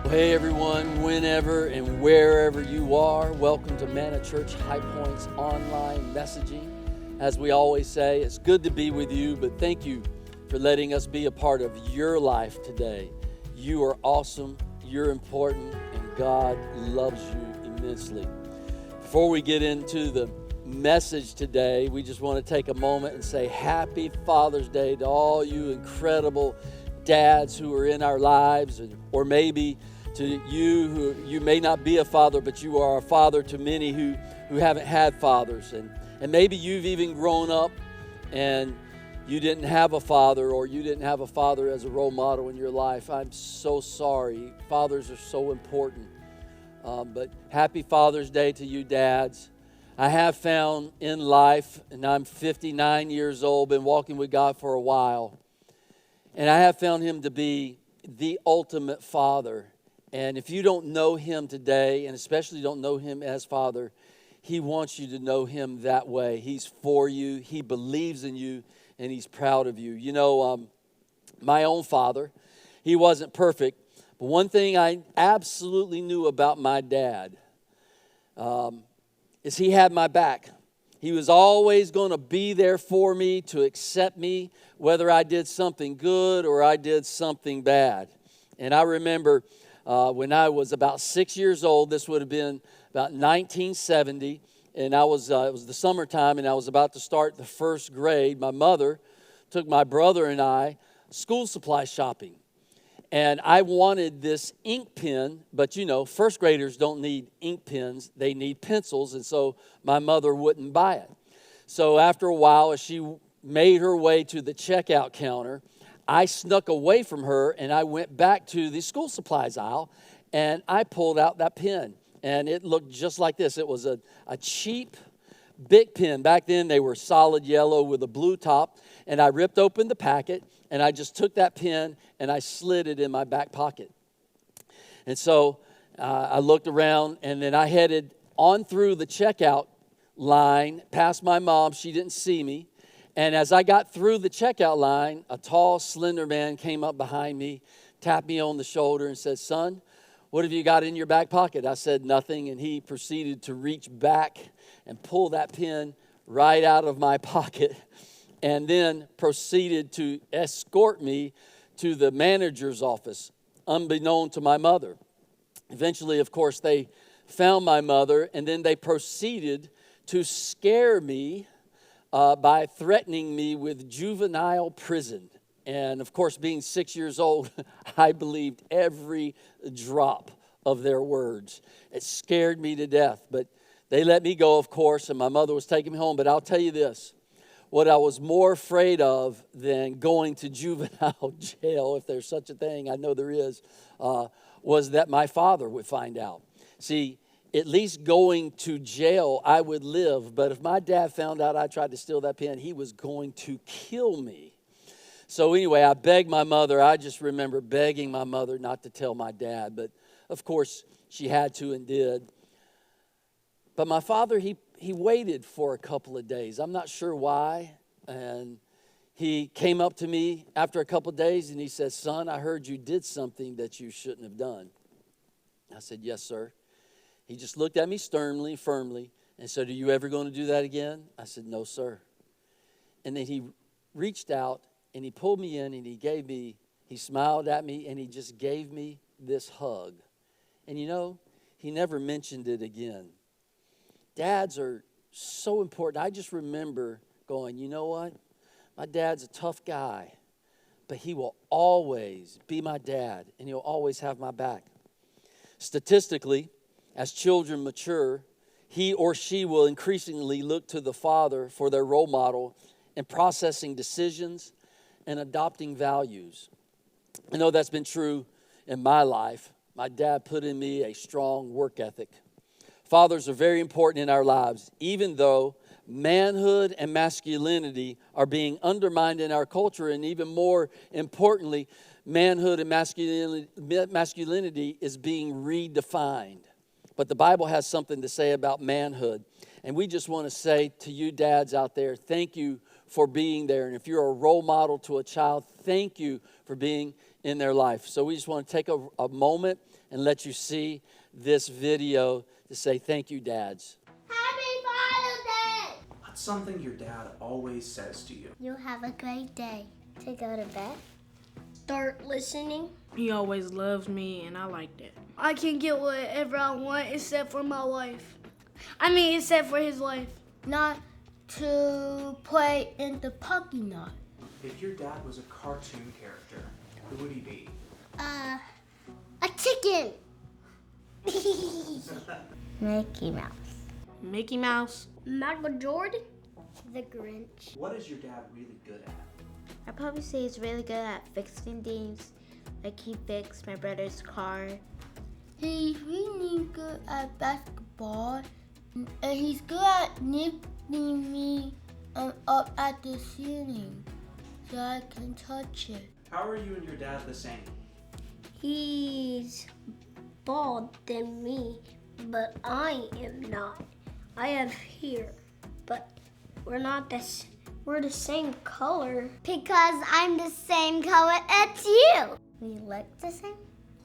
Hey everyone, whenever and wherever you are, welcome to Manna Church High Point's online messaging. As we always say, it's good to be with you, but thank you for letting us be a part of your life today. You are awesome, you're important, and God loves you immensely. Before we get into the message today, we just want to take a moment and say Happy Father's Day to all you incredible dads who are in our lives, or maybe to you who you may not be a father, but you are a father to many who haven't had fathers. And maybe you've even grown up and you didn't have a father, or you didn't have a father as a role model in your life. I'm so sorry. Fathers are so important. But happy Father's Day to you dads. I have found in life, and I'm 59 years old, been walking with God for a while, and I have found Him to be the ultimate Father. And if you don't know Him today, and especially don't know Him as Father, He wants you to know Him that way. He's for you, He believes in you, and He's proud of you. You know, my own father, he wasn't perfect, but one thing I absolutely knew about my dad is he had my back. He was always going to be there for me, to accept me, whether I did something good or I did something bad. And I remember when I was about 6 years old, this would have been about 1970, and it was the summertime, and I was about to start the first grade. My mother took my brother and I school supply shopping, and I wanted this ink pen, but you know, first graders don't need ink pens, they need pencils, and so my mother wouldn't buy it. So after a while, as she made her way to the checkout counter, I snuck away from her, and I went back to the school supplies aisle, and I pulled out that pen, and it looked just like this. It was a cheap Bic pen. Back then, they were solid yellow with a blue top, and I ripped open the packet, and I just took that pen, and I slid it in my back pocket. And so I looked around, and then I headed on through the checkout line, past my mom. She didn't see me. And as I got through the checkout line, a tall, slender man came up behind me, tapped me on the shoulder and said, "Son, what have you got in your back pocket?" I said, "Nothing." And he proceeded to reach back and pull that pen right out of my pocket, and then proceeded to escort me to the manager's office, unbeknown to my mother. Eventually, of course, they found my mother, and then they proceeded to scare me by threatening me with juvenile prison. And of course, being 6 years old, I believed every drop of their words. It scared me to death. But they let me go, of course, and my mother was taking me home. But I'll tell you this, what I was more afraid of than going to juvenile jail, if there's such a thing, I know there is, was that my father would find out. See, at least going to jail, I would live. But if my dad found out I tried to steal that pen, he was going to kill me. So anyway, I begged my mother. I just remember begging my mother not to tell my dad. But of course, she had to and did. But my father, he waited for a couple of days. I'm not sure why. And he came up to me after a couple of days and he said, "Son, I heard you did something that you shouldn't have done." I said, "Yes, sir." He just looked at me sternly, firmly, and said, "Are you ever going to do that again?" I said, "No, sir." And then he reached out, and he pulled me in, and he smiled at me, and he just gave me this hug. And you know, he never mentioned it again. Dads are so important. I just remember going, you know what? My dad's a tough guy, but he will always be my dad, and he'll always have my back. Statistically, as children mature, he or she will increasingly look to the father for their role model in processing decisions and adopting values. I know that's been true in my life. My dad put in me a strong work ethic. Fathers are very important in our lives, even though manhood and masculinity are being undermined in our culture, and even more importantly, manhood and masculinity is being redefined. But the Bible has something to say about manhood. And we just want to say to you dads out there, thank you for being there. And if you're a role model to a child, thank you for being in their life. So we just want to take a moment and let you see this video to say thank you, dads. Happy Father's Day! What's something your dad always says to you? You have a great day. To go to bed. Start listening. He always loves me, and I like that. I can get whatever I want except for my wife. Except for his wife. Not to play in the parking lot. If your dad was a cartoon character, who would he be? A chicken. Mickey Mouse. Mickey Mouse. Michael Jordan. The Grinch. What is your dad really good at? I'd probably say he's really good at fixing things. Like he fixed my brother's car. He's really good at basketball. And he's good at lifting me up at the ceiling so I can touch it. How are you and your dad the same? He's bald than me, but I am not. I have hair, but we're not this. We're the same color. Because I'm the same color as you. We look the same?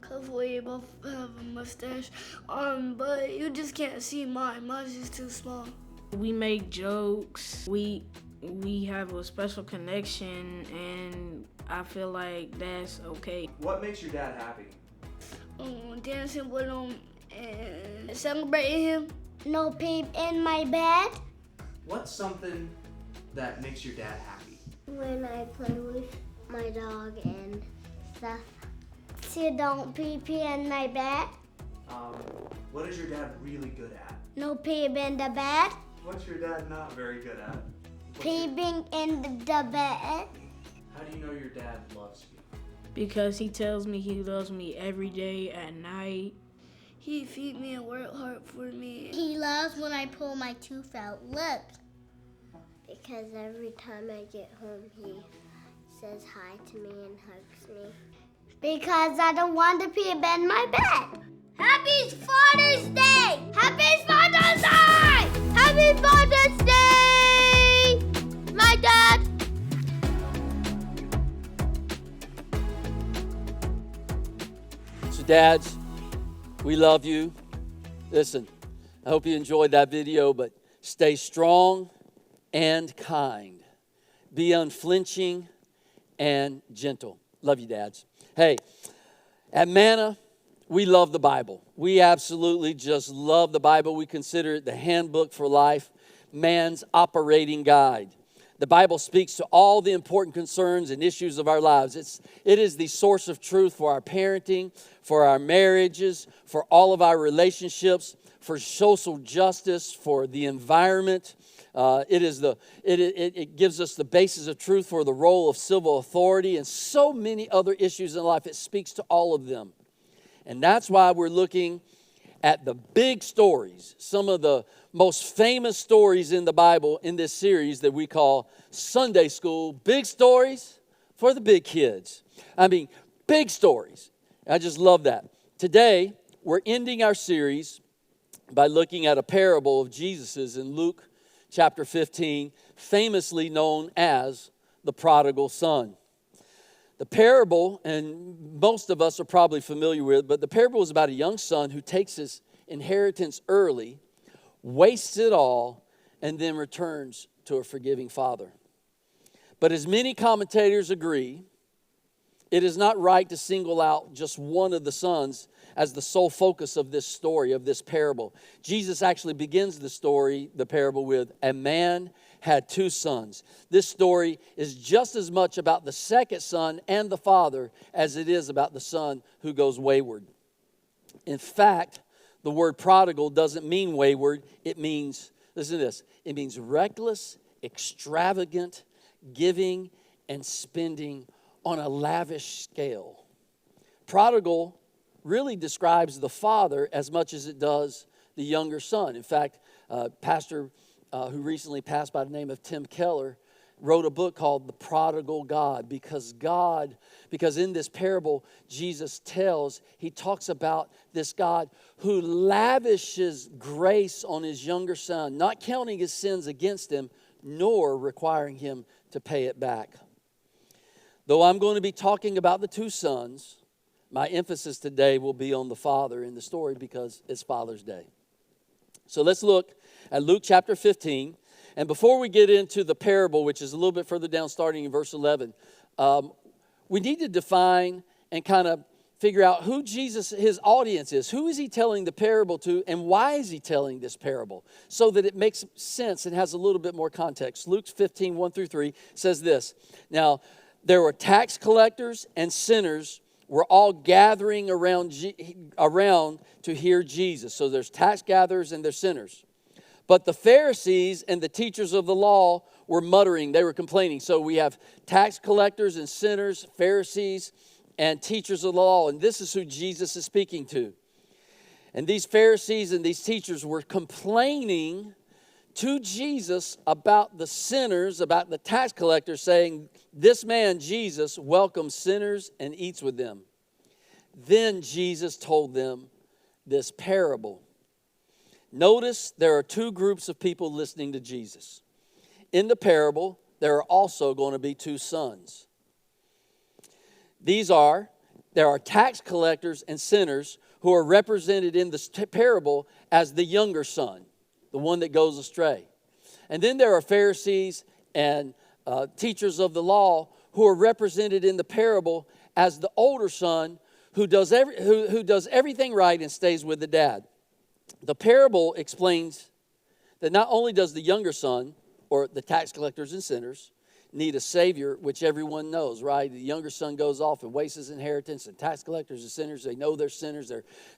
Cause we both have a mustache. But you just can't see mine. Mine's just too small. We make jokes. We have a special connection, and I feel like that's okay. What makes your dad happy? Dancing with him and celebrating him. No peep in my bed. What's something that makes your dad happy? When I play with my dog and stuff. So don't peep in my bed. What is your dad really good at? No peep in the bed. What's your dad not very good at? Peeping in the bed. How do you know your dad loves you? Because he tells me he loves me every day at night. He feed me and work hard for me. He loves when I pull my tooth out. Look. Because every time I get home, he says hi to me and hugs me. Because I don't want to peep in my bed. Happy Father's Day! Happy Father's Day! Happy Father's Day! My dad. So dads, we love you. Listen, I hope you enjoyed that video, but stay strong and kind. Be unflinching and gentle. Love you, dads. Hey, at Manna, we love the Bible. We absolutely just love the Bible. We consider it the handbook for life, man's operating guide. The Bible speaks to all the important concerns and issues of our lives. It is the source of truth for our parenting, for our marriages, for all of our relationships, for social justice, for the environment. It gives us the basis of truth for the role of civil authority and so many other issues in life. It speaks to all of them. And that's why we're looking at the big stories, some of the most famous stories in the Bible in this series that we call Sunday School, big stories for the big kids. Big stories. I just love that. Today, we're ending our series by looking at a parable of Jesus's in Luke chapter 15, famously known as the Prodigal Son. The parable, and most of us are probably familiar with, but the parable is about a young son who takes his inheritance early, wastes it all, and then returns to a forgiving father. But as many commentators agree, it is not right to single out just one of the sons as the sole focus of this story, of this parable. Jesus actually begins the story, the parable, with a man had two sons. This story is just as much about the second son and the father as it is about the son who goes wayward. In fact, the word prodigal doesn't mean wayward. It means, listen to this, it means reckless, extravagant, giving and spending on a lavish scale. Prodigal really describes the father as much as it does the younger son. In fact, pastor who recently passed by the name of Tim Keller wrote a book called The Prodigal God, because in this parable Jesus he talks about this God who lavishes grace on his younger son, not counting his sins against him, nor requiring him to pay it back. Though I'm going to be talking about the two sons, my emphasis today will be on the father in the story because it's Father's Day. So let's look at Luke chapter 15. And before we get into the parable, which is a little bit further down, starting in verse 11, we need to define and kind of figure out who Jesus, his audience is. Who is he telling the parable to, and why is he telling this parable? So that it makes sense and has a little bit more context. Luke 15, 1 through 3 says this. Now, there were tax collectors and sinners were all gathering around to hear Jesus. So there's tax gatherers and there's sinners. But the Pharisees and the teachers of the law were muttering. They were complaining. So we have tax collectors and sinners, Pharisees, and teachers of the law. And this is who Jesus is speaking to. And these Pharisees and these teachers were complaining to Jesus about the sinners, about the tax collectors, saying, this man, Jesus, welcomes sinners and eats with them. Then Jesus told them this parable. Notice there are two groups of people listening to Jesus. In the parable, there are also going to be two sons. There are tax collectors and sinners who are represented in this parable as the younger son, the one that goes astray. And then there are Pharisees and teachers of the law who are represented in the parable as the older son who does everything right and stays with the dad. The parable explains that not only does the younger son, or the tax collectors and sinners, need a Savior, which everyone knows, right? The younger son goes off and wastes his inheritance, and tax collectors and sinners, they know they're sinners,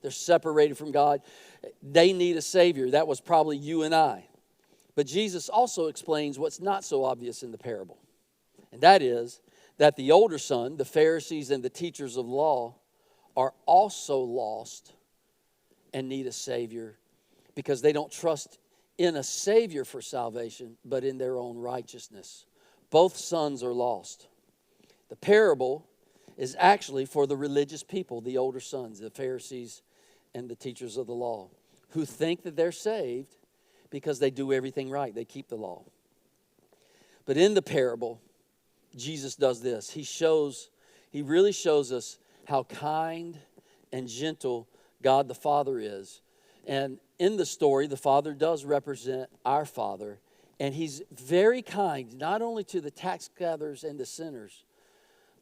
they're separated from God. They need a Savior. That was probably you and I. But Jesus also explains what's not so obvious in the parable. And that is that the older son, the Pharisees and the teachers of law, are also lost and need a Savior because they don't trust in a Savior for salvation, but in their own righteousness. Both sons are lost. The parable is actually for the religious people, the older sons, the Pharisees and the teachers of the law, who think that they're saved because they do everything right. They keep the law. But in the parable, Jesus does this. He really shows us how kind and gentle God the Father is. And in the story, the Father does represent our Father. And he's very kind, not only to the tax gatherers and the sinners,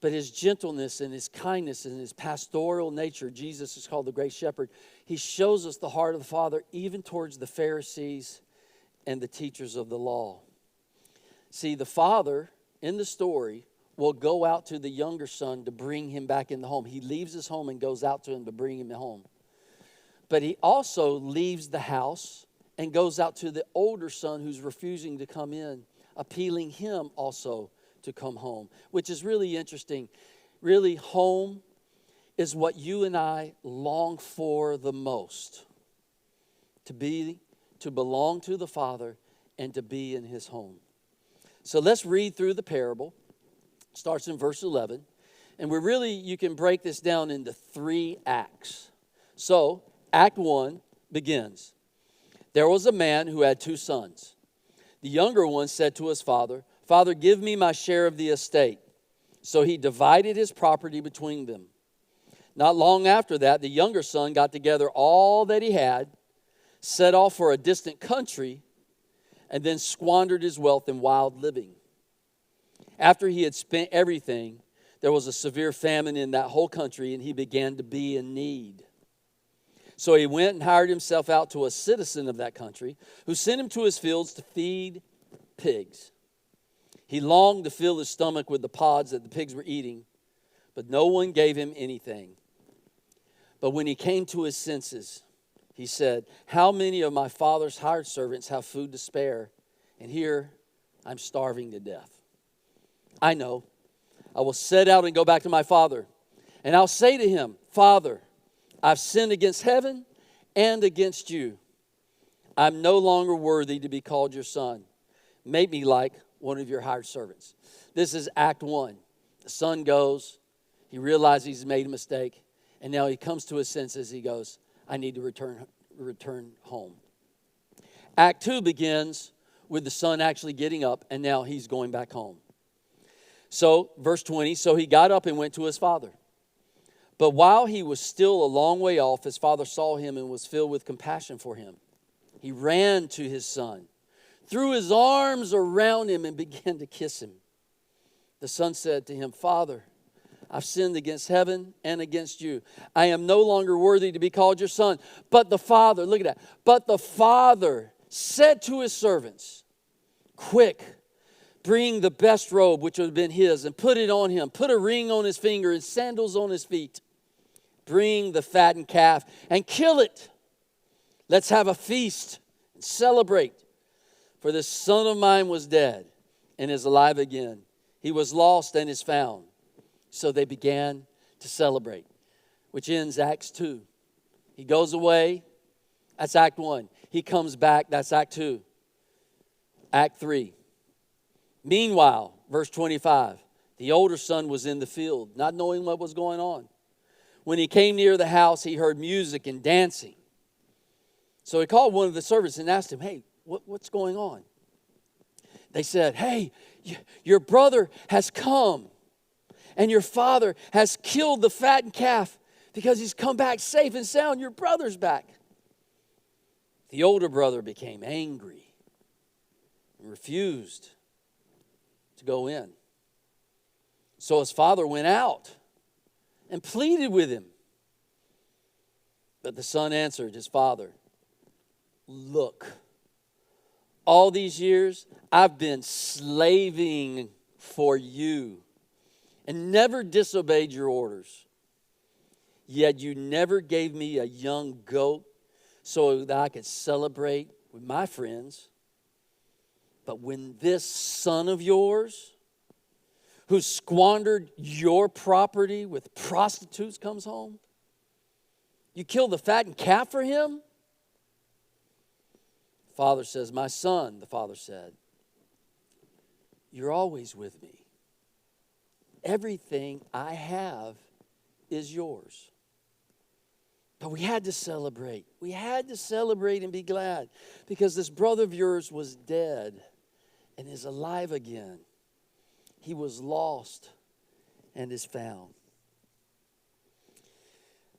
but his gentleness and his kindness and his pastoral nature. Jesus is called the Great Shepherd. He shows us the heart of the Father even towards the Pharisees and the teachers of the law. See, the Father in the story will go out to the younger son to bring him back in the home. He leaves his home and goes out to him to bring him home. But he also leaves the house and goes out to the older son who's refusing to come in, appealing him also to come home, which is really interesting. Really, home is what you and I long for the most. To belong to the Father and to be in his home. So let's read through the parable. It starts in verse 11. And you can break this down into 3 acts. So, Act 1 begins. There was a man who had 2 sons. The younger one said to his father, "Father, give me my share of the estate." So he divided his property between them. Not long after that, the younger son got together all that he had, set off for a distant country, and then squandered his wealth in wild living. After he had spent everything, there was a severe famine in that whole country, and he began to be in need. So he went and hired himself out to a citizen of that country, who sent him to his fields to feed pigs. He longed to fill his stomach with the pods that the pigs were eating, but no one gave him anything. But when he came to his senses, he said, "How many of my father's hired servants have food to spare? And here I'm starving to death. I know. I will set out and go back to my father. And I'll say to him, 'Father, I've sinned against heaven and against you. I'm no longer worthy to be called your son. Make me like one of your hired servants.'" This is Act 1. The son goes. He realizes he's made a mistake. And now he comes to his senses. He goes, "I need to return home." Act 2 begins with the son actually getting up, and now he's going back home. So, verse 20, so he got up and went to his father. But while he was still a long way off, his father saw him and was filled with compassion for him. He ran to his son, threw his arms around him, and began to kiss him. The son said to him, Father, I've sinned against heaven and against you. I am no longer worthy to be called your son. But the father, look at that. But the father said to his servants, quick, bring the best robe which would have been his and put it on him. Put a ring on his finger and sandals on his feet. Bring the fattened calf and kill it. Let's have a feast and celebrate. For this son of mine was dead and is alive again. He was lost and is found. So they began to celebrate, which ends Acts 2. He goes away. That's Act 1. He comes back. That's Act 2. Act 3. Meanwhile, verse 25, the older son was in the field, not knowing what was going on. When he came near the house, he heard music and dancing. So he called one of the servants and asked him, hey, what's going on? They said, hey, your brother has come, and your father has killed the fattened calf because he's come back safe and sound. Your brother's back. The older brother became angry and refused to go in. So his father went out and pleaded with him. But the son answered his father, look, all these years I've been slaving for you and never disobeyed your orders. Yet you never gave me a young goat so that I could celebrate with my friends. But when this son of yours, who squandered your property with prostitutes, comes home, you kill the fattened calf for him? The father says, my son, the father said, you're always with me. Everything I have is yours. But we had to celebrate. We had to celebrate and be glad because this brother of yours was dead and is alive again. He was lost and is found.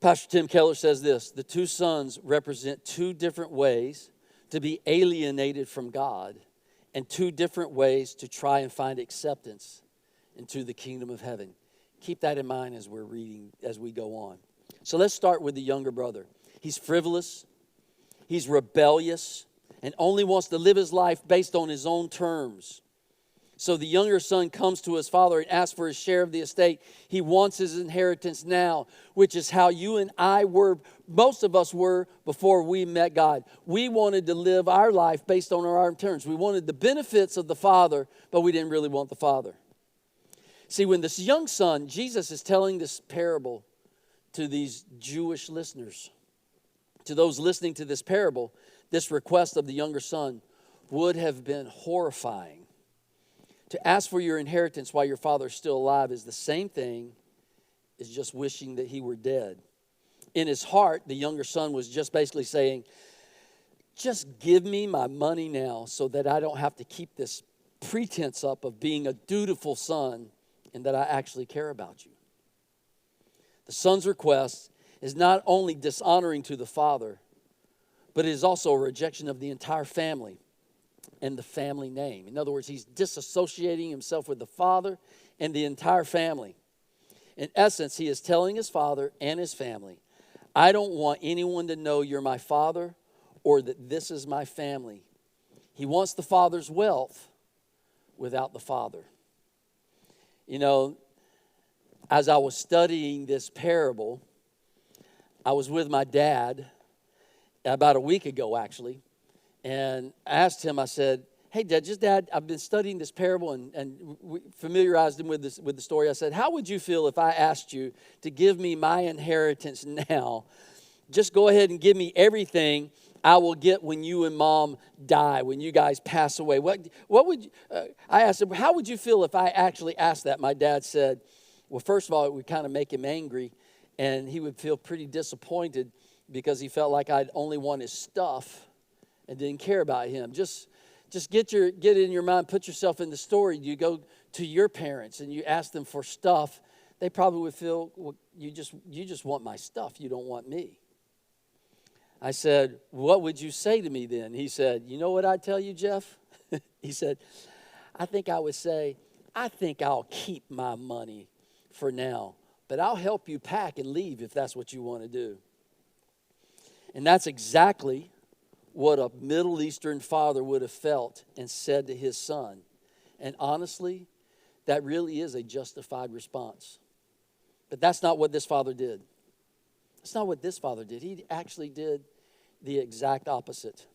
Pastor Tim Keller says this, the two sons represent two different ways to be alienated from God and two different ways to try and find acceptance into the kingdom of heaven. Keep that in mind as we're reading, as we go on. So let's start with the younger brother. He's frivolous, he's rebellious, and only wants to live his life based on his own terms. So the younger son comes to his father and asks for his share of the estate. He wants his inheritance now, which is how you and I were, most of us were before we met God. We wanted to live our life based on our own terms. We wanted the benefits of the father, but we didn't really want the father. See, when this young son, Jesus is telling this parable to these Jewish listeners, to those listening to this parable, this request of the younger son would have been horrifying. To ask for your inheritance while your father is still alive is the same thing as just wishing that he were dead. In his heart, the younger son was just basically saying, just give me my money now so that I don't have to keep this pretense up of being a dutiful son and that I actually care about you. The son's request is not only dishonoring to the father, but it is also a rejection of the entire family and the family name. In other words, he's disassociating himself with the father and the entire family. In essence, he is telling his father and his family, I don't want anyone to know you're my father or that this is my family. He wants the father's wealth without the father. You know, as I was studying this parable, I was with my dad about a week ago, actually, and I asked him, I said, hey, Dad, I've been studying this parable and we familiarized him with the story. I said, how would you feel if I asked you to give me my inheritance now? Just go ahead and give me everything I will get when you and Mom die, when you guys pass away. What would I asked him, how would you feel if I actually asked that? My dad said, well, first of all, it would kind of make him angry, and he would feel pretty disappointed because he felt like I'd only want his stuff and didn't care about him. Just get it in your mind, put yourself in the story. You go to your parents and you ask them for stuff they probably would feel, well, you just want my stuff. You don't want me. I said, what would you say to me then? He said, you know what I'd tell you, Jeff? He said, I think I would say, I think I'll keep my money for now, but I'll help you pack and leave if that's what you want to do. And that's exactly what a Middle Eastern father would have felt and said to his son. And honestly, that really is a justified response. But that's not what this father did. That's not what this father did. He actually did the exact opposite.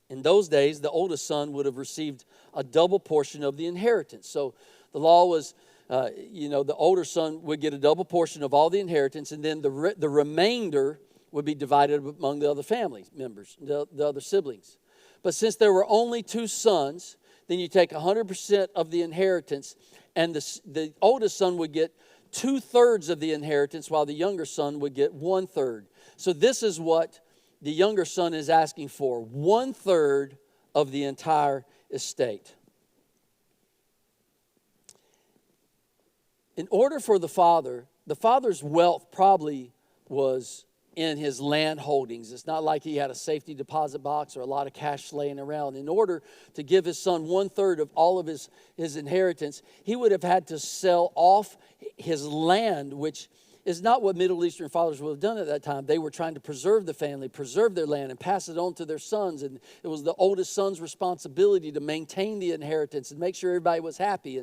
In those days, the oldest son would have received a double portion of the inheritance. So the law was, the older son would get a double portion of all the inheritance, and then the remainder would be divided among the other family members, the other siblings. But since there were only two sons, then you take 100% of the inheritance, and the oldest son would get 2/3 of the inheritance, while the younger son would get 1/3. So this is what the younger son is asking for, 1/3 of the entire estate. In order for the father's wealth probably was in his land holdings. It's not like he had a safety deposit box or a lot of cash laying around. In order to give his son 1/3 of all of his inheritance, he would have had to sell off his land, which is not what Middle Eastern fathers would have done at that time. They were trying to preserve the family, preserve their land, and pass it on to their sons. And it was the oldest son's responsibility to maintain the inheritance and make sure everybody was happy.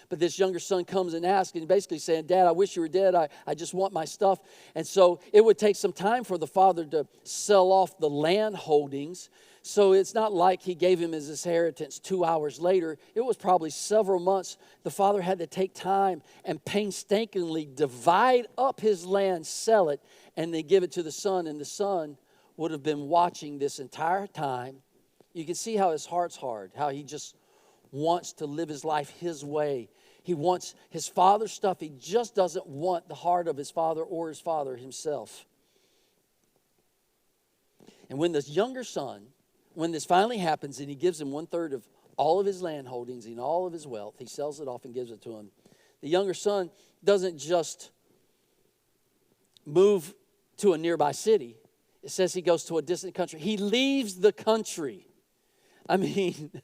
But this younger son comes and asks, and basically saying, Dad, I wish you were dead. I just want my stuff. And so it would take some time for the father to sell off the land holdings. So it's not like he gave him his inheritance 2 hours later. It was probably several months. The father had to take time and painstakingly divide up his land, sell it, and then give it to the son. And the son would have been watching this entire time. You can see how his heart's hard, how he just wants to live his life his way. He wants his father's stuff. He just doesn't want the heart of his father or his father himself. And when this younger son, when this finally happens and he gives him 1/3 of all of his land holdings and all of his wealth, he sells it off and gives it to him. The younger son doesn't just move to a nearby city. It says he goes to a distant country. He leaves the country. I mean,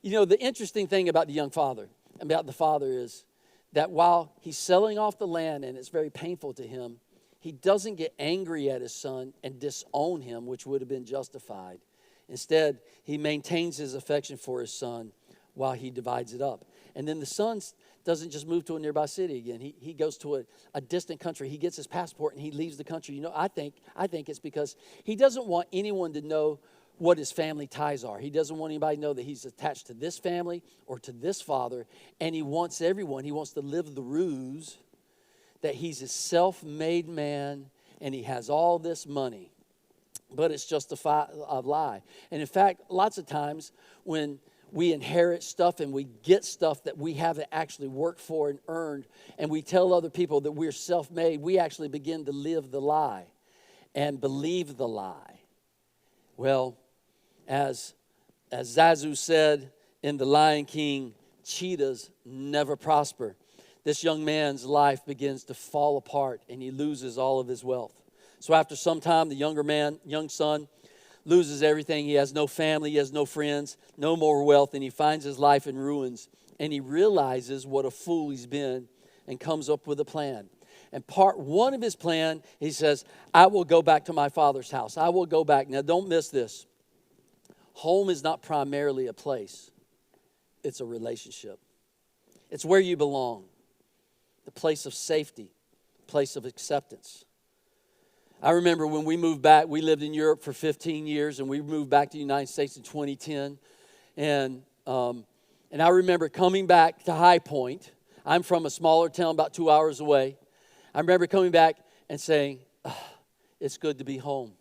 the interesting thing about the father is that while he's selling off the land and it's very painful to him, he doesn't get angry at his son and disown him, which would have been justified. Instead, he maintains his affection for his son while he divides it up. And then the son doesn't just move to a nearby city again. He goes to a distant country. He gets his passport and he leaves the country. I think it's because he doesn't want anyone to know what his family ties are. He doesn't want anybody to know that he's attached to this family or to this father. And he wants to live the ruse that he's a self-made man and he has all this money. But it's just a lie. And in fact, lots of times when we inherit stuff and we get stuff that we haven't actually worked for and earned, and we tell other people that we're self-made, we actually begin to live the lie and believe the lie. Well, as Zazu said in The Lion King, cheetahs never prosper. This young man's life begins to fall apart and he loses all of his wealth. So after some time, the young son, loses everything. He has no family, he has no friends, no more wealth, and he finds his life in ruins. And he realizes what a fool he's been and comes up with a plan. And part one of his plan, he says, I will go back to my father's house. I will go back. Now, don't miss this. Home is not primarily a place. It's a relationship. It's where you belong. The place of safety, place of acceptance. I remember when we moved back, we lived in Europe for 15 years, and we moved back to the United States in 2010. And I remember coming back to High Point. I'm from a smaller town about 2 hours away. I remember coming back and saying, it's good to be home.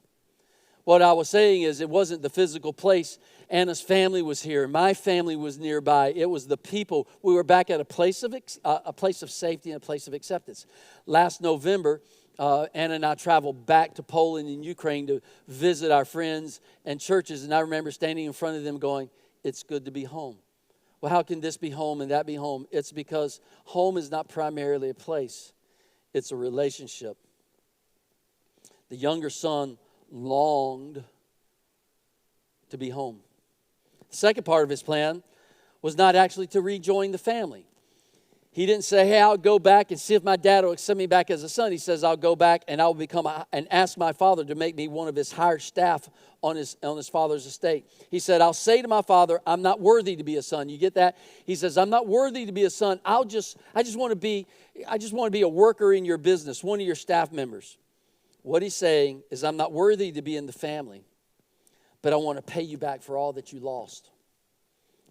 What I was saying is it wasn't the physical place. Anna's family was here. My family was nearby. It was the people. We were back at a place of safety and a place of acceptance. Last November, Anna and I traveled back to Poland and Ukraine to visit our friends and churches. And I remember standing in front of them going, it's good to be home. Well, how can this be home and that be home? It's because home is not primarily a place. It's a relationship. The younger son longed to be home. The second part of his plan was not actually to rejoin the family. He didn't say, hey, I'll go back and see if my dad will accept me back as a son. He says, I'll go back and I'll and ask my father to make me one of his hired staff on his father's estate. He said, I'll say to my father, I'm not worthy to be a son. You get that? He says, I'm not worthy to be a son. I just want to be a worker in your business, one of your staff members. What he's saying is, I'm not worthy to be in the family, but I want to pay you back for all that you lost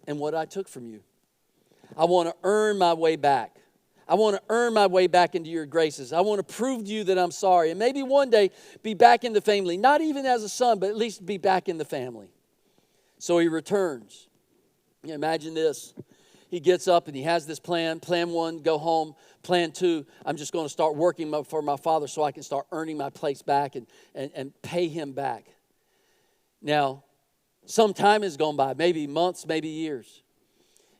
and what I took from you. I want to earn my way back. I want to earn my way back into your graces. I want to prove to you that I'm sorry. And maybe one day be back in the family. Not even as a son, but at least be back in the family. So he returns. Imagine this. He gets up and he has this plan. Plan 1, go home. Plan 2, I'm just going to start working for my father so I can start earning my place back and pay him back. Now, some time has gone by, maybe months, maybe years.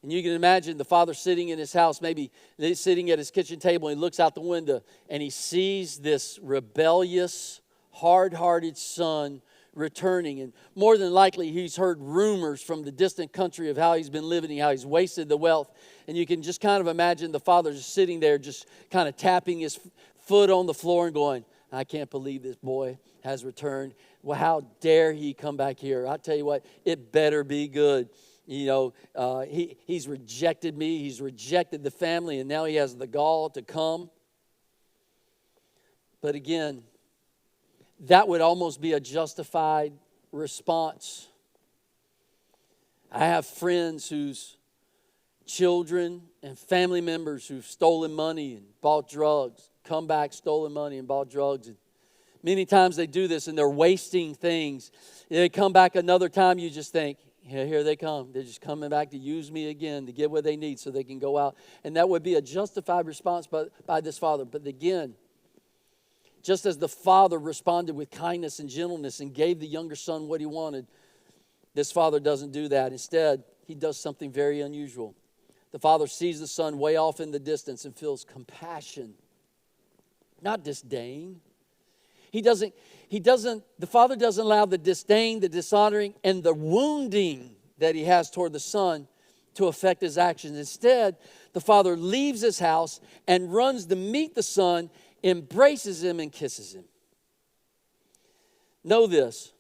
And you can imagine the father sitting in his house, maybe sitting at his kitchen table, and he looks out the window and he sees this rebellious, hard-hearted son returning. And more than likely, he's heard rumors from the distant country of how he's been living, how he's wasted the wealth. And you can just kind of imagine the father just sitting there, just kind of tapping his foot on the floor and going, I can't believe this boy has returned. Well, how dare he come back here? I'll tell you what, it better be good. You know, he's rejected me. He's rejected the family, and now he has the gall to come. But again, that would almost be a justified response. I have friends whose children and family members who've stolen money and bought drugs, come back, stolen money and bought drugs. And many times they do this and they're wasting things. They come back another time, you just think, yeah, here they come. They're just coming back to use me again, to get what they need so they can go out. And that would be a justified response by this father. But again, just as the father responded with kindness and gentleness and gave the younger son what he wanted, this father doesn't do that. Instead, he does something very unusual. The father sees the son way off in the distance and feels compassion, not disdain. The father doesn't allow the disdain, the dishonoring, and the wounding that he has toward the son to affect his actions. Instead, the father leaves his house and runs to meet the son, embraces him, and kisses him. Know this,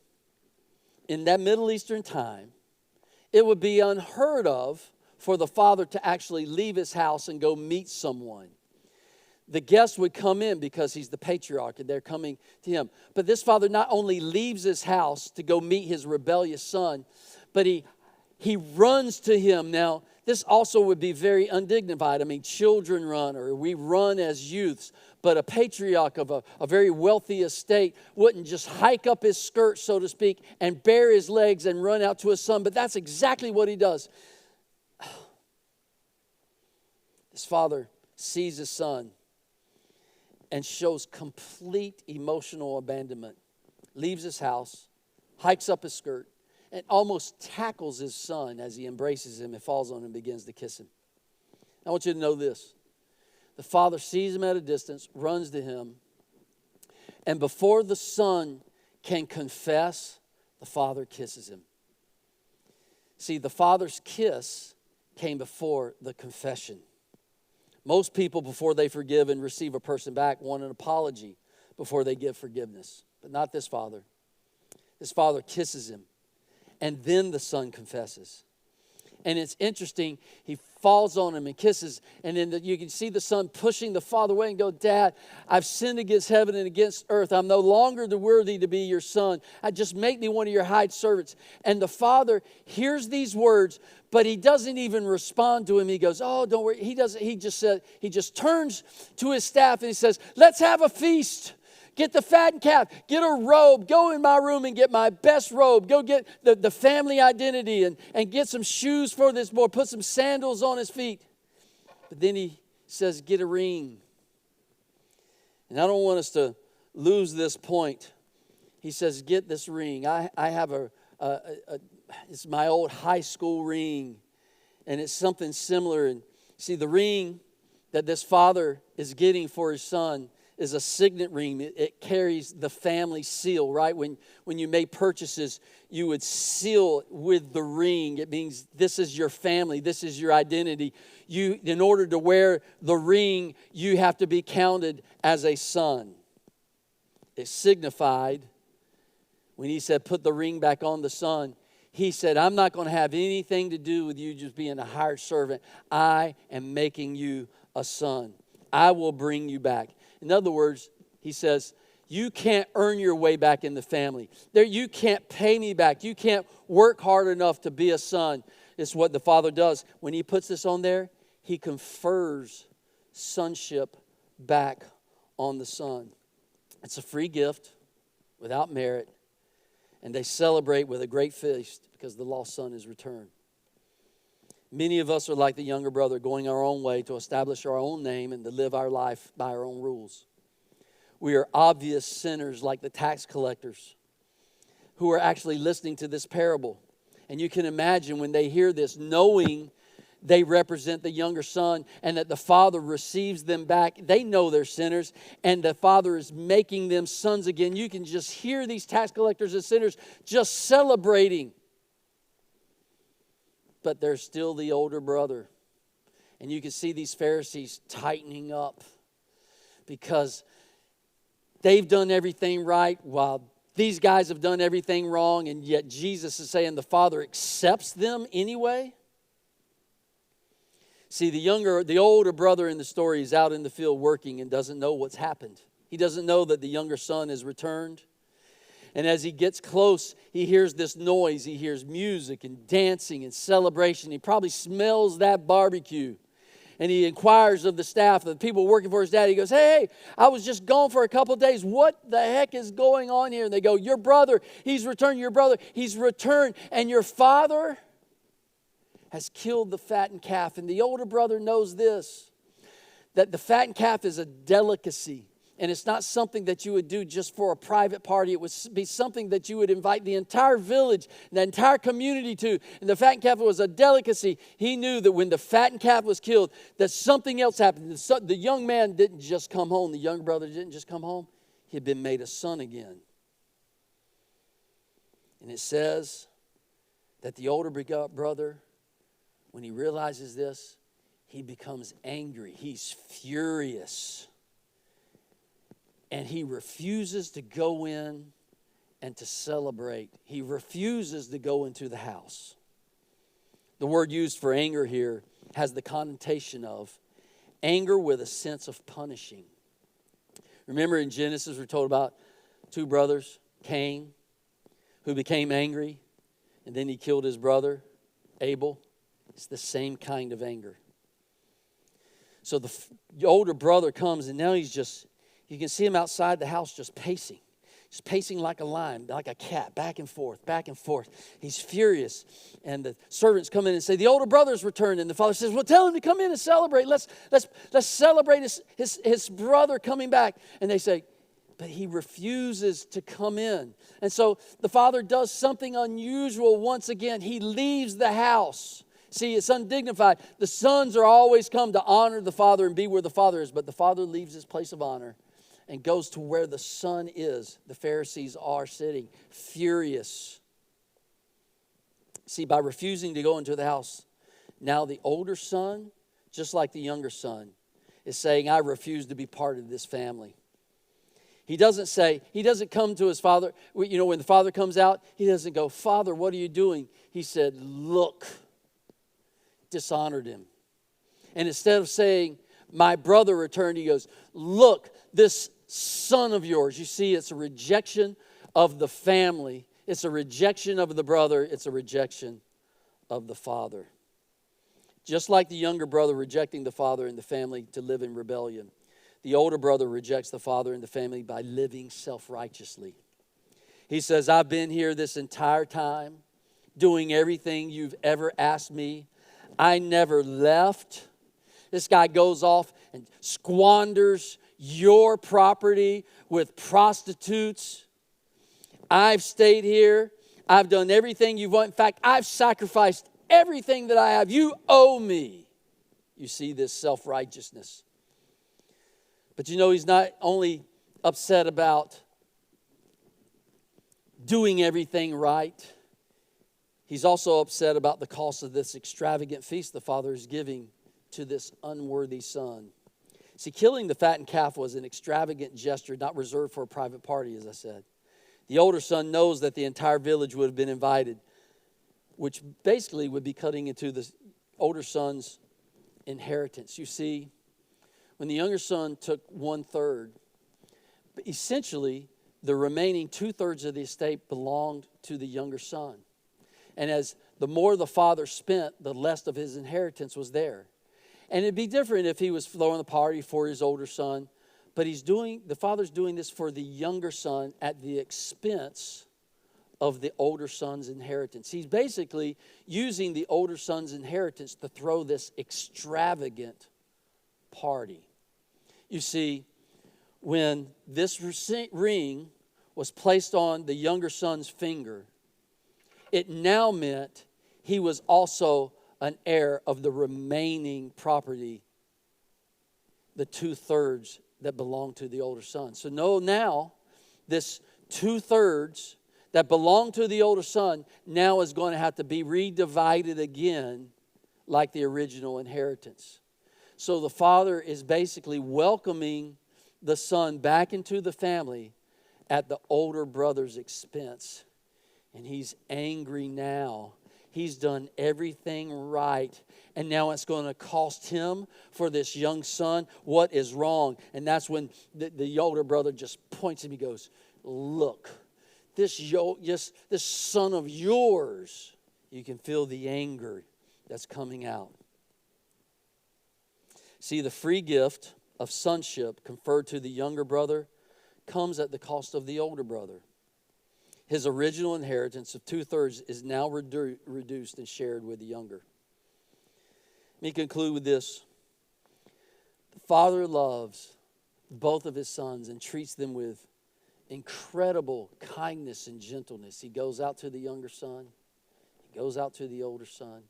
in that Middle Eastern time, it would be unheard of for the father to actually leave his house and go meet someone. The guest would come in because he's the patriarch and they're coming to him. But this father not only leaves his house to go meet his rebellious son, but he runs to him. Now, this also would be very undignified. I mean, children run, or we run as youths. But a patriarch of a very wealthy estate wouldn't just hike up his skirt, so to speak, and bare his legs and run out to his son. But that's exactly what he does. This father sees his son and shows complete emotional abandonment. Leaves his house, hikes up his skirt, and almost tackles his son as he embraces him and falls on him and begins to kiss him. I want you to know this. The father sees him at a distance, runs to him, and before the son can confess, the father kisses him. See, the father's kiss came before the confession. Most people, before they forgive and receive a person back, want an apology before they give forgiveness. But not this father. This father kisses him, and then the son confesses. And it's interesting, he falls on him and kisses, and then you can see the son pushing the father away and go, Dad, I've sinned against heaven and against earth. I'm no longer worthy to be your son. Just make me one of your hired servants. And the father hears these words, but he doesn't even respond to him. He goes, oh, don't worry. He just turns to his staff and he says, let's have a feast. Get the fattened calf. Get a robe. Go in my room and get my best robe. Go get the family identity and get some shoes for this boy. Put some sandals on his feet. But then he says, get a ring. And I don't want us to lose this point. He says, get this ring. I have it's my old high school ring. And it's something similar. And see, the ring that this father is getting for his son is a signet ring. It carries the family seal, right? When you made purchases, you would seal with the ring. It means this is your family. This is your identity. In order to wear the ring, you have to be counted as a son. It signified, when he said, put the ring back on the son, he said, I'm not going to have anything to do with you just being a hired servant. I am making you a son. I will bring you back. In other words, he says, you can't earn your way back in the family. You can't pay me back. You can't work hard enough to be a son. It's what the Father does. When he puts this on there, he confers sonship back on the Son. It's a free gift without merit. And they celebrate with a great feast because the lost son is returned. Many of us are like the younger brother, going our own way to establish our own name and to live our life by our own rules. We are obvious sinners like the tax collectors who are actually listening to this parable. And you can imagine when they hear this, knowing they represent the younger son and that the father receives them back. They know they're sinners and the father is making them sons again. You can just hear these tax collectors and sinners just celebrating. But they're still the older brother. And you can see these Pharisees tightening up because they've done everything right while these guys have done everything wrong, and yet Jesus is saying the Father accepts them anyway. See, the older brother in the story is out in the field working and doesn't know what's happened. He doesn't know that the younger son has returned. And as he gets close, he hears this noise. He hears music and dancing and celebration. He probably smells that barbecue. And he inquires of the staff, the people working for his dad. He goes, hey, I was just gone for a couple of days. What the heck is going on here? And they go, your brother, he's returned. Your brother, he's returned. And your father has killed the fattened calf. And the older brother knows this, that the fattened calf is a delicacy. And it's not something that you would do just for a private party. It would be something that you would invite the entire village, the entire community to. And the fattened calf was a delicacy. He knew that when the fattened calf was killed, that something else happened. The young man didn't just come home. The younger brother didn't just come home. He had been made a son again. And it says that the older brother, when he realizes this, he becomes angry. He's furious. And he refuses to go in and to celebrate. He refuses to go into the house. The word used for anger here has the connotation of anger with a sense of punishing. Remember in Genesis we're told about two brothers, Cain, who became angry, and then he killed his brother, Abel. It's the same kind of anger. So the older brother comes, and now you can see him outside the house just pacing. He's pacing like a lion, like a cat, back and forth, back and forth. He's furious. And the servants come in and say, the older brother's returned. And the father says, well, tell him to come in and celebrate. Let's celebrate his brother coming back. And they say, but he refuses to come in. And so the father does something unusual once again. He leaves the house. See, it's undignified. The sons are always come to honor the father and be where the father is. But the father leaves his place of honor and goes to where the son is. The Pharisees are sitting, furious. See, by refusing to go into the house, now the older son, just like the younger son, is saying, I refuse to be part of this family. He doesn't come to his father. You know, when the father comes out, he doesn't go, Father, what are you doing? He said, look, dishonored him. And instead of saying, my brother returned, he goes, look, this son of yours. You see, it's a rejection of the family. It's a rejection of the brother. It's a rejection of the father. Just like the younger brother rejecting the father and the family to live in rebellion, the older brother rejects the father and the family by living self-righteously. He says, I've been here this entire time doing everything you've ever asked me. I never left. This guy goes off and squanders your property with prostitutes. I've stayed here. I've done everything you want. In fact, I've sacrificed everything that I have. You owe me. You see this self-righteousness. But you know, he's not only upset about doing everything right. He's also upset about the cost of this extravagant feast the father is giving to this unworthy son. See, killing the fattened calf was an extravagant gesture not reserved for a private party, as I said. The older son knows that the entire village would have been invited, which basically would be cutting into the older son's inheritance. You see, when the younger son took 1/3, essentially the remaining 2/3 of the estate belonged to the younger son. And as the more the father spent, the less of his inheritance was there. And it'd be different if he was throwing the party for his older son, but the father's doing this for the younger son at the expense of the older son's inheritance. He's basically using the older son's inheritance to throw this extravagant party. You see, when this ring was placed on the younger son's finger, it now meant he was also an heir of the remaining property, the 2/3 that belonged to the older son. So now this 2/3 that belonged to the older son now is going to have to be redivided again like the original inheritance. So the father is basically welcoming the son back into the family at the older brother's expense. And he's angry now. He's done everything right. And now it's going to cost him for this young son. What is wrong? And that's when the older brother just points at him. He goes, look, this son of yours. You can feel the anger that's coming out. See, the free gift of sonship conferred to the younger brother comes at the cost of the older brother. His original inheritance of 2/3 is now reduced and shared with the younger. Let me conclude with this. The father loves both of his sons and treats them with incredible kindness and gentleness. He goes out to the younger son. He goes out to the older son.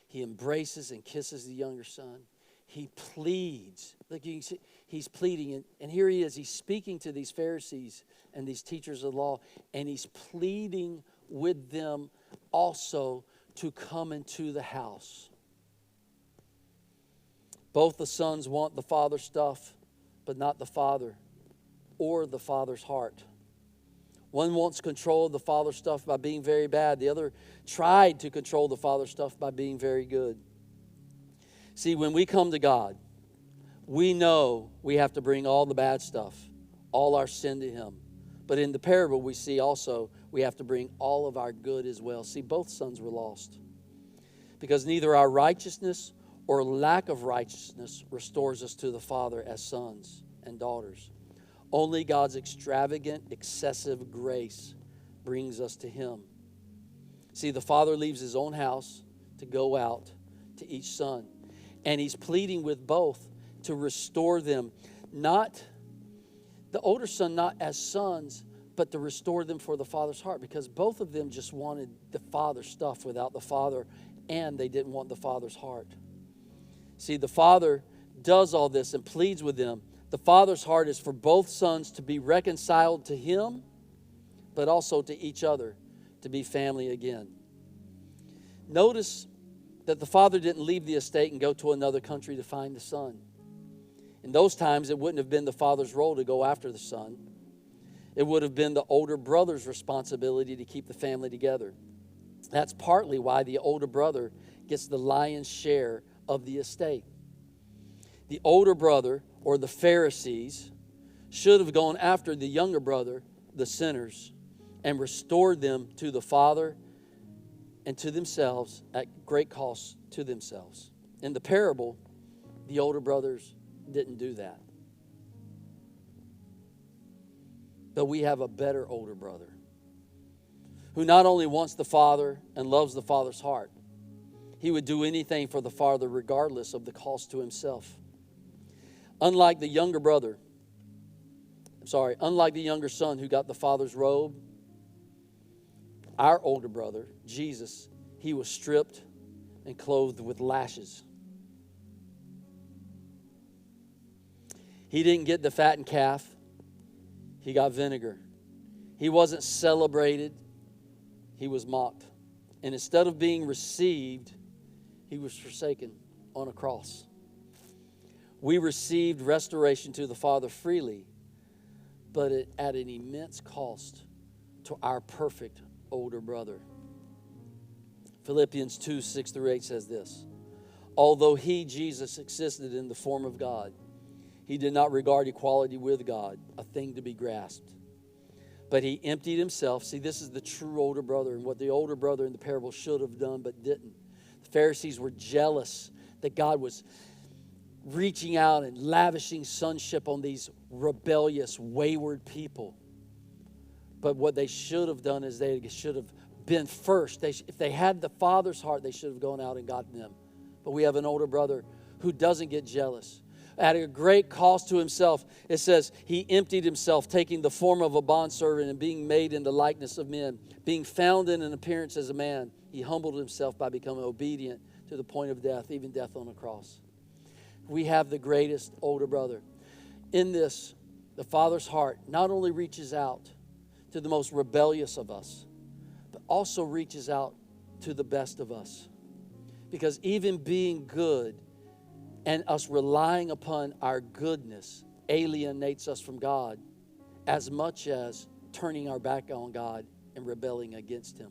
He embraces and kisses the younger son. He pleads. Look, you can see, he's pleading. And here he is. He's speaking to these Pharisees and these teachers of the law. And he's pleading with them also to come into the house. Both the sons want the father's stuff, but not the father or the father's heart. One wants control of the father's stuff by being very bad. The other tried to control the father's stuff by being very good. See, when we come to God, we know we have to bring all the bad stuff, all our sin to Him. But in the parable, we see also we have to bring all of our good as well. See, both sons were lost because neither our righteousness or lack of righteousness restores us to the Father as sons and daughters. Only God's extravagant, excessive grace brings us to Him. See, the Father leaves His own house to go out to each son. And He's pleading with both to restore them. Not the older son, not as sons, but to restore them for the father's heart. Because both of them just wanted the father's stuff without the father. And they didn't want the father's heart. See, the father does all this and pleads with them. The father's heart is for both sons to be reconciled to him, but also to each other, to be family again. Notice that the father didn't leave the estate and go to another country to find the son. In those times, it wouldn't have been the father's role to go after the son. It would have been the older brother's responsibility to keep the family together. That's partly why the older brother gets the lion's share of the estate. The older brother, or the Pharisees, should have gone after the younger brother, the sinners, and restored them to the father and to themselves at great cost to themselves. In the parable, the older brothers didn't do that. But we have a better older brother who not only wants the father and loves the father's heart, he would do anything for the father regardless of the cost to himself. Unlike the younger son who got the father's robe, our older brother, Jesus, he was stripped and clothed with lashes. He didn't get the fattened calf. He got vinegar. He wasn't celebrated. He was mocked. And instead of being received, he was forsaken on a cross. We received restoration to the Father freely, but at an immense cost to our perfect older brother. Philippians 2, 6-8 says this. Although he, Jesus, existed in the form of God, he did not regard equality with God a thing to be grasped. But he emptied himself. See, this is the true older brother and what the older brother in the parable should have done but didn't. The Pharisees were jealous that God was reaching out and lavishing sonship on these rebellious, wayward people. But what they should have done is they should have been first. If they had the Father's heart, they should have gone out and gotten them. But we have an older brother who doesn't get jealous. At a great cost to himself, it says, he emptied himself, taking the form of a bondservant and being made in the likeness of men. Being found in an appearance as a man, he humbled himself by becoming obedient to the point of death, even death on a cross. We have the greatest older brother. In this, the Father's heart not only reaches out to the most rebellious of us, but also reaches out to the best of us. Because even being good and us relying upon our goodness alienates us from God as much as turning our back on God and rebelling against Him.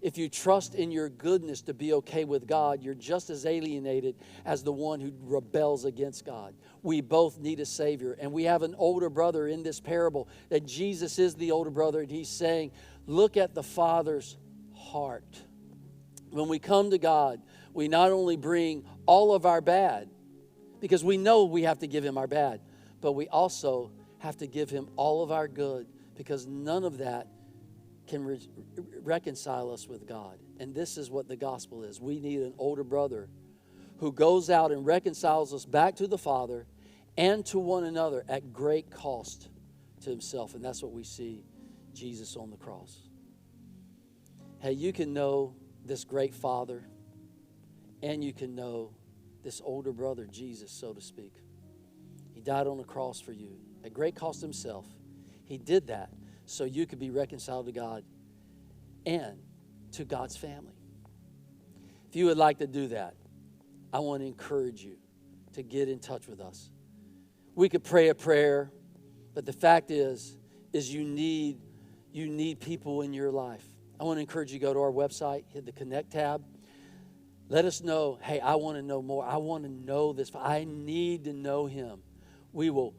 If you trust in your goodness to be okay with God, you're just as alienated as the one who rebels against God. We both need a Savior. And we have an older brother in this parable that Jesus is the older brother. And He's saying, look at the Father's heart. When we come to God, we not only bring all of our bad, because we know we have to give Him our bad, but we also have to give Him all of our good, because none of that can reconcile us with God. And this is what the gospel is. We need an older brother who goes out and reconciles us back to the Father and to one another at great cost to himself. And that's what we see Jesus on the cross. Hey, you can know this great Father, and you can know this older brother, Jesus, so to speak. He died on the cross for you at great cost to himself. He did that so you could be reconciled to God and to God's family. If you would like to do that, I want to encourage you to get in touch with us. We could pray a prayer, but the fact is you need people in your life. I want to encourage you to go to our website, hit the Connect tab. Let us know, hey, I want to know more. I want to know this. I need to know Him. We will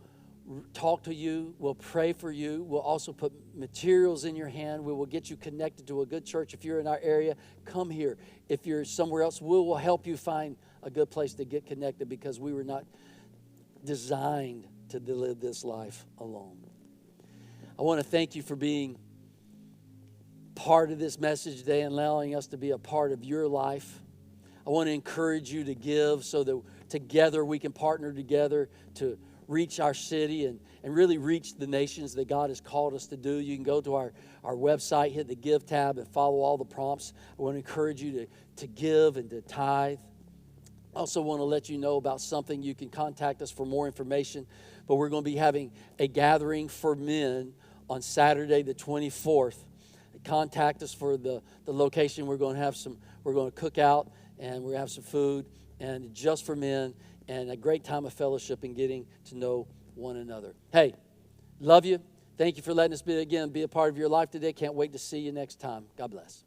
talk to you. We'll pray for you. We'll also put materials in your hand. We will get you connected to a good church. If you're in our area, come here. If you're somewhere else, we will help you find a good place to get connected, because we were not designed to live this life alone. I want to thank you for being part of this message today and allowing us to be a part of your life. I want to encourage you to give so that together we can partner together to reach our city and really reach the nations that God has called us to do. You can go to our website, hit the Give tab, and follow all the prompts. I want to encourage you to give and to tithe. I also want to let you know about something. You can contact us for more information, but we're going to be having a gathering for men on Saturday the 24th. Contact us for the location. We're going to cook out, and we're going to have some food, and just for men, and a great time of fellowship and getting to know one another. Hey, love you. Thank you for letting us be a part of your life today. Can't wait to see you next time. God bless.